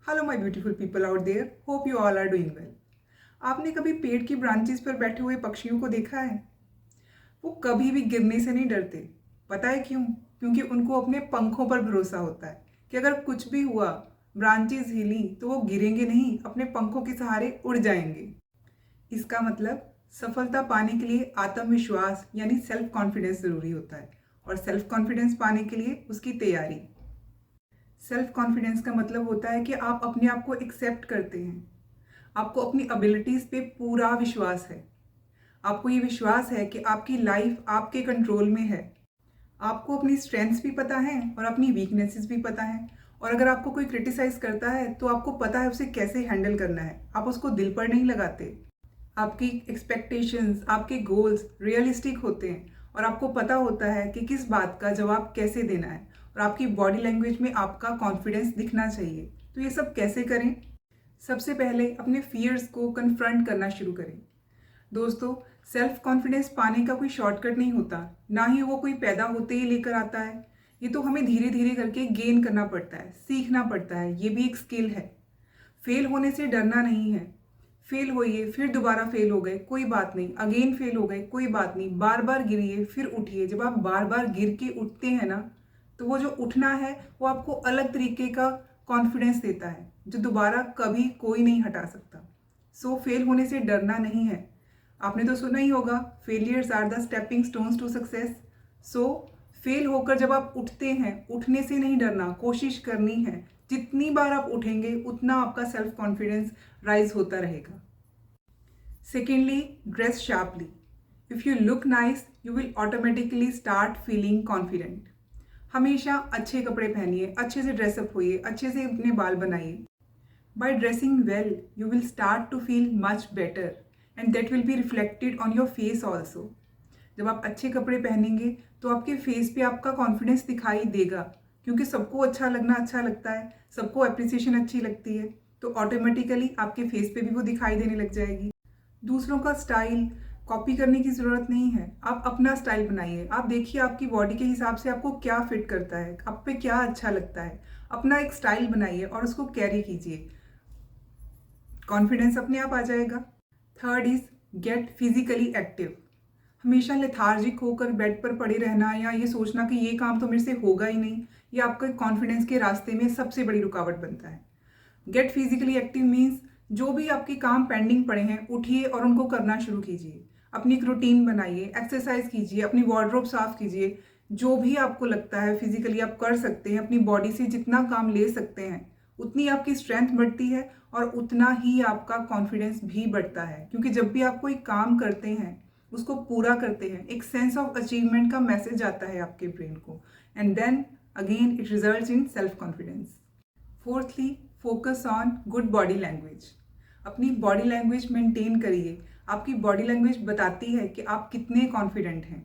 Hello my beautiful people out there, hope you all are doing well. आपने कभी पेड़ की ब्रांचेस पर बैठे हुए पक्षियों को देखा है? वो कभी भी गिरने से नहीं डरते। पता है क्यों? क्योंकि उनको अपने पंखों पर भरोसा होता है कि अगर कुछ भी हुआ, ब्रांचेस हिली तो वो गिरेंगे नहीं, अपने पंखों के सहारे उड़ जाएंगे। इसका मतलब सफलता पाने के लिए आत्मविश्वास यानी सेल्फ कॉन्फिडेंस जरूरी होता है, और सेल्फ कॉन्फिडेंस पाने के लिए उसकी तैयारी। सेल्फ कॉन्फिडेंस का मतलब होता है कि आप अपने आप को एक्सेप्ट करते हैं। आपको अपनी एबिलिटीज पे पूरा विश्वास है। आपको ये विश्वास है कि आपकी लाइफ आपके कंट्रोल में है। आपको अपनी स्ट्रेंथ्स भी पता है और अपनी वीकनेसेस भी पता है। और अगर आपको कोई क्रिटिसाइज करता है तो आपको पता है उसे कैसे हैंडल करना है। आप उसको दिल पर नहीं लगाते। आपकी एक्सपेक्टेशंस, आपके गोल्स रियलिस्टिक होते हैं और आपको पता होता है कि किस बात का जवाब कैसे देना है, और आपकी बॉडी लैंग्वेज में आपका कॉन्फिडेंस दिखना चाहिए। तो ये सब कैसे करें? सबसे पहले अपने फियर्स को कन्फ्रंट करना शुरू करें। दोस्तों, सेल्फ कॉन्फिडेंस पाने का कोई शॉर्टकट नहीं होता, ना ही वो कोई पैदा होते ही लेकर आता है। ये तो हमें धीरे धीरे करके गेन करना पड़ता है, सीखना पड़ता है। ये भी एक स्किल है। फेल होने से डरना नहीं है। फेल होइए, फिर दोबारा फेल हो गए, कोई बात नहीं। अगेन फेल हो गए, कोई बात नहीं। बार बार गिरिए, फिर उठिए। जब आप बार बार गिर के उठते हैं ना, तो वो जो उठना है वो आपको अलग तरीके का कॉन्फिडेंस देता है, जो दोबारा कभी कोई नहीं हटा सकता। सो फेल होने से डरना नहीं है। आपने तो सुना ही होगा, failures are the stepping stones to success. So fail होकर जब आप उठते हैं, उठने से नहीं डरना, कोशिश करनी है। जितनी बार आप उठेंगे उतना आपका सेल्फ कॉन्फिडेंस राइज होता रहेगा। Secondly, dress sharply. If you look nice you will automatically start feeling confident. हमेशा अच्छे कपड़े पहनिए, अच्छे से ड्रेसअप होइए, अच्छे से अपने बाल बनाइए। By dressing well, you will start to feel much better and that will be reflected on your face also. जब आप अच्छे कपड़े पहनेंगे तो आपके फेस पे आपका कॉन्फिडेंस दिखाई देगा, क्योंकि सबको अच्छा लगना अच्छा लगता है, सबको अप्रिसिएशन अच्छी लगती है, तो ऑटोमेटिकली आपके फेस पे भी वो दिखाई देने लग जाएगी। दूसरों का स्टाइल कॉपी करने की ज़रूरत नहीं है। आप अपना स्टाइल बनाइए। आप देखिए आपकी बॉडी के हिसाब से आपको क्या फिट करता है, आप पे क्या अच्छा लगता है। अपना एक स्टाइल बनाइए और उसको कैरी कीजिए। कॉन्फिडेंस अपने आप आ जाएगा। Third is get physically active. हमेशा लेथार्जिक होकर बेड पर पड़े रहना या ये सोचना कि ये काम तो मेरे से होगा ही नहीं, ये आपके कॉन्फिडेंस के रास्ते में सबसे बड़ी रुकावट बनता है। गेट फिजिकली एक्टिव मीन्स जो भी आपके काम पेंडिंग पड़े हैं, उठिए और उनको करना शुरू कीजिए। अपनी एक रूटीन बनाइए, एक्सरसाइज कीजिए, अपनी वार्डरोब साफ कीजिए। जो भी आपको लगता है फिजिकली आप कर सकते हैं, अपनी बॉडी से जितना काम ले सकते हैं, उतनी आपकी स्ट्रेंथ बढ़ती है और उतना ही आपका कॉन्फिडेंस भी बढ़ता है। क्योंकि जब भी आप कोई काम करते हैं, उसको पूरा करते हैं, एक सेंस ऑफ अचीवमेंट का मैसेज आता है आपके ब्रेन को, and then again it results in self confidence. Fourthly, focus on good body language. अपनी बॉडी लैंग्वेज मेंटेन करिए। आपकी बॉडी लैंग्वेज बताती है कि आप कितने कॉन्फिडेंट हैं।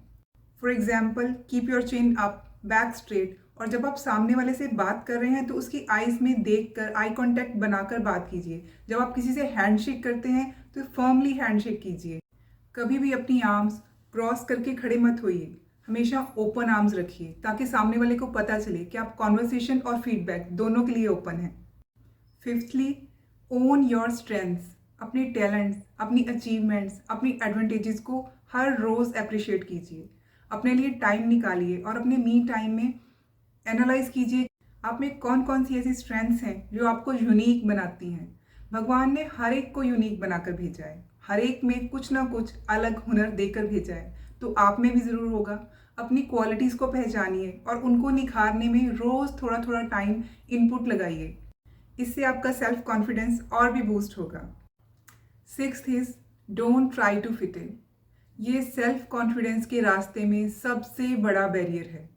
For example, keep your chin up, back straight. और जब आप सामने वाले से बात कर रहे हैं तो उसकी आईज में देखकर आई कांटेक्ट बनाकर बात कीजिए। जब आप किसी से हैंडशेक करते हैं तो फर्मली हैंडशेक कीजिए। कभी भी अपनी आर्म्स क्रॉस करके खड़े मत होइए। हमेशा ओपन आर्म्स रखिए ताकि सामने वाले को पता चले कि आप कॉन्वर्सेशन और फीडबैक दोनों के लिए ओपन हैं। Fifthly, own your strengths. अपने टैलेंट्स, अपनी अचीवमेंट्स, अपनी एडवांटेजेस को हर रोज़ अप्रिशिएट कीजिए। अपने लिए टाइम निकालिए और अपने मी टाइम में एनालाइज कीजिए आप में कौन कौन सी ऐसी स्ट्रेंथ्स हैं जो आपको यूनिक बनाती हैं। भगवान ने हर एक को यूनिक बनाकर भेजा है, हर एक में कुछ ना कुछ अलग हुनर देकर भेजा है, तो आप में भी ज़रूर होगा। अपनी क्वालिटीज़ को पहचानिए और उनको निखारने में रोज़ थोड़ा थोड़ा टाइम इनपुट लगाइए। इससे आपका सेल्फ कॉन्फिडेंस और भी बूस्ट होगा। Sixth is don't try to fit in. ये सेल्फ कॉन्फिडेंस के रास्ते में सबसे बड़ा बैरियर है।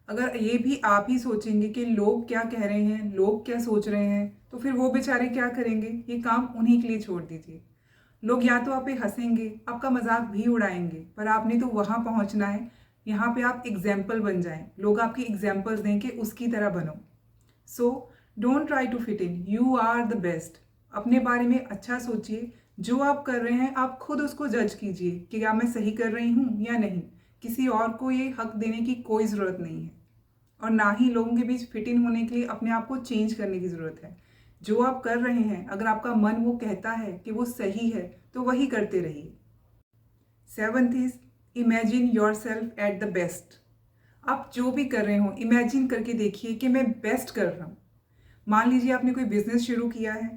अगर ये भी आप ही सोचेंगे कि लोग क्या कह रहे हैं, लोग क्या सोच रहे हैं, तो फिर वो बेचारे क्या करेंगे? ये काम उन्हीं के लिए छोड़ दीजिए। लोग या तो आप पे हंसेंगे, आपका मजाक भी उड़ाएंगे, पर आपने तो वहां पहुंचना है। यहाँ पे आप एग्जाम्पल बन जाएं, लोग आपकी एग्जाम्पल्स दें कि उसकी तरह बनो। So don't try to fit in, you are the best. अपने बारे में अच्छा सोचिए। जो आप कर रहे हैं आप खुद उसको जज कीजिए कि क्या मैं सही कर रही हूँ या नहीं। किसी और को ये हक देने की कोई ज़रूरत नहीं है, और ना ही लोगों के बीच फिट इन होने के लिए अपने आप को चेंज करने की ज़रूरत है। जो आप कर रहे हैं, अगर आपका मन वो कहता है कि वो सही है, तो वही करते रहिए। 7th is imagine your self at the best. आप जो भी कर रहे हो, इमेजिन करके देखिए कि मैं बेस्ट कर रहा हूँ। मान लीजिए आपने कोई बिजनेस शुरू किया है,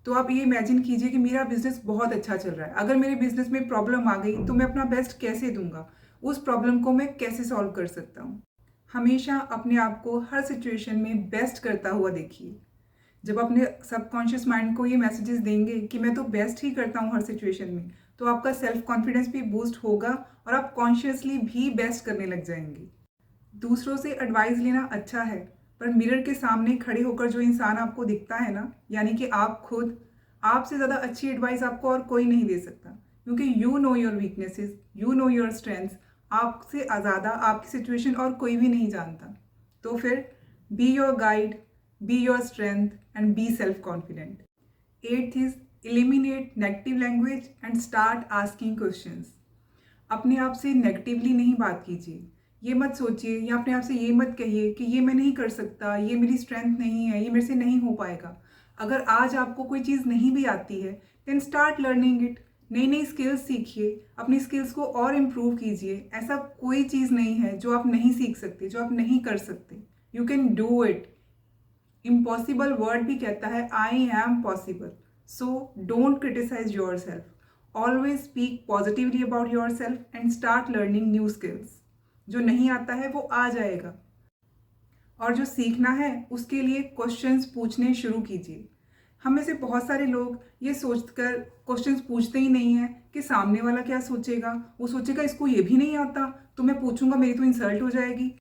तो आप ये इमेजिन कीजिए कि मेरा बिजनेस बहुत अच्छा चल रहा है। अगर मेरे बिजनेस में प्रॉब्लम आ गई तो मैं अपना बेस्ट कैसे दूंगा, उस प्रॉब्लम को मैं कैसे सॉल्व कर सकता हूँ। हमेशा अपने आप को हर सिचुएशन में बेस्ट करता हुआ देखिए। जब अपने सबकॉन्शियस माइंड को ये मैसेजेस देंगे कि मैं तो बेस्ट ही करता हूँ हर सिचुएशन में, तो आपका सेल्फ कॉन्फिडेंस भी बूस्ट होगा और आप कॉन्शियसली भी बेस्ट करने लग जाएंगे। दूसरों से एडवाइस लेना अच्छा है, पर मिरर के सामने खड़े होकर जो इंसान आपको दिखता है ना, यानी कि आप खुद, आपसे ज़्यादा अच्छी एडवाइस आपको और कोई नहीं दे सकता, क्योंकि you know your weaknesses, you know your strengths. आपसे ज़्यादा आपकी सिचुएशन और कोई भी नहीं जानता। तो फिर be your guide, be your strength and be self confident. 8th is eliminate negative language and start asking questions. अपने आप से नेगेटिवली नहीं बात कीजिए। ये मत सोचिए या अपने आप से ये मत कहिए कि ये मैं नहीं कर सकता, ये मेरी स्ट्रेंथ नहीं है, ये मेरे से नहीं हो पाएगा। अगर आज आपको कोई चीज़ नहीं भी आती है, देन स्टार्ट लर्निंग इट। नई नई स्किल्स सीखिए, अपनी स्किल्स को और इम्प्रूव कीजिए। ऐसा कोई चीज़ नहीं है जो आप नहीं सीख सकते, जो आप नहीं कर सकते। You can do it. Impossible word भी कहता है I am possible. So don't criticise yourself. Always speak positively about yourself and start learning new skills. जो नहीं आता है वो आ जाएगा, और जो सीखना है उसके लिए क्वेश्चंस पूछने शुरू कीजिए। हम में से बहुत सारे लोग ये सोचकर क्वेश्चंस पूछते ही नहीं हैं कि सामने वाला क्या सोचेगा। वो सोचेगा इसको ये भी नहीं आता तो मैं पूछूंगा, मेरी तो इंसल्ट हो जाएगी।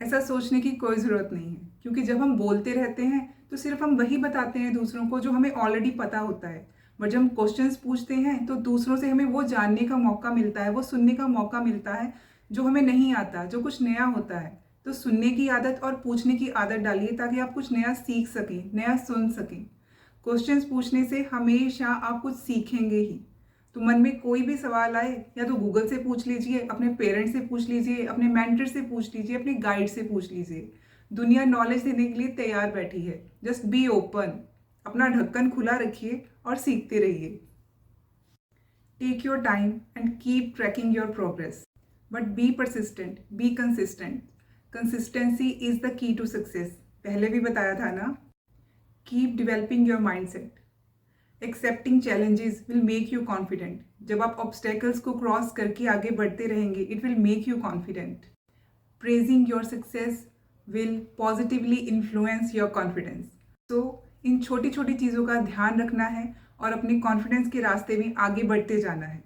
ऐसा सोचने की कोई ज़रूरत नहीं है, क्योंकि जब हम बोलते रहते हैं तो सिर्फ हम वही बताते हैं दूसरों को जो हमें ऑलरेडी पता होता है। बट जब हम क्वेश्चंस पूछते हैं तो दूसरों से हमें वो जानने का मौका मिलता है, वो सुनने का मौका मिलता है जो हमें नहीं आता, जो कुछ नया होता है। तो सुनने की आदत और पूछने की आदत डालिए ताकि आप कुछ नया सीख सकें, नया सुन सकें। क्वेश्चंस पूछने से हमेशा आप कुछ सीखेंगे ही। तो मन में कोई भी सवाल आए, या तो गूगल से पूछ लीजिए, अपने पेरेंट्स से पूछ लीजिए, अपने मेंटर से पूछ लीजिए, अपने गाइड से पूछ लीजिए। दुनिया नॉलेज देने के लिए तैयार बैठी है। Just be open. अपना ढक्कन खुला रखिए और सीखते रहिए। Take your time and keep tracking your progress, but be persistent, be consistent. Consistency is the key to success. पहले भी बताया था ना। Keep developing your mindset. Accepting challenges will make you confident. जब आप ऑब्स्टेकल्स को क्रॉस करके आगे बढ़ते रहेंगे, it will make you confident. Praising your success will positively influence your confidence. तो इन छोटी छोटी चीज़ों का ध्यान रखना है और अपने कॉन्फिडेंस के रास्ते में आगे बढ़ते जाना है।